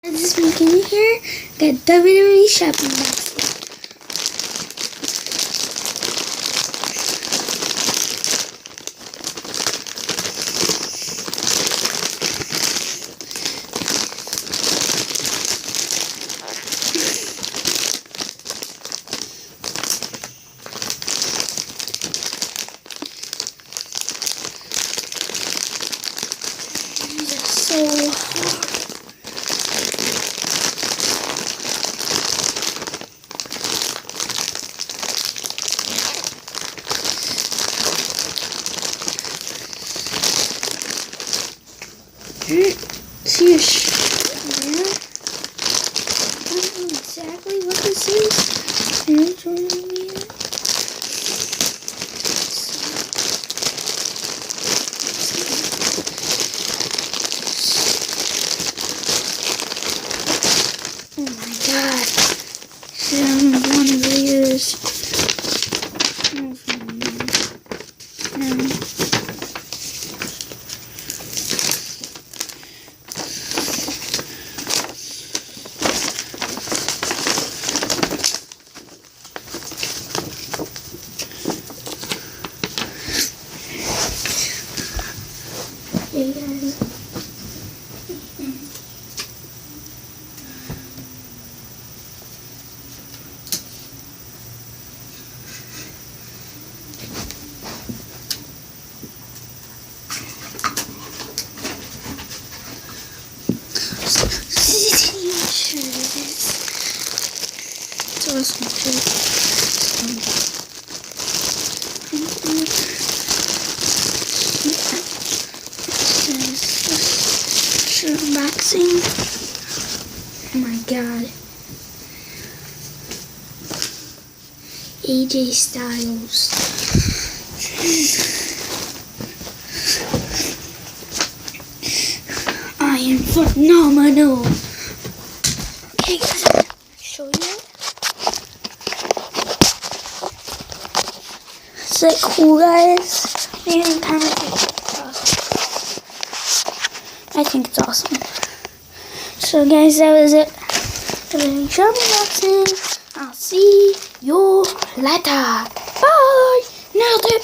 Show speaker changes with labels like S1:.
S1: This weekend here, got WWE shopping box. These are so hard. See a there? I don't know exactly what this is. Can you show me it? Oh my god. One of these. Hey guys. It's awesome unboxing. Oh my god. AJ Styles. I am phenomenal. Okay guys, I'll show you. Is that cool, guys? Maybe kind of think it's awesome. I think it's awesome. So guys, that was it. Trouble boxing. I'll see you later. Bye. Nailed it.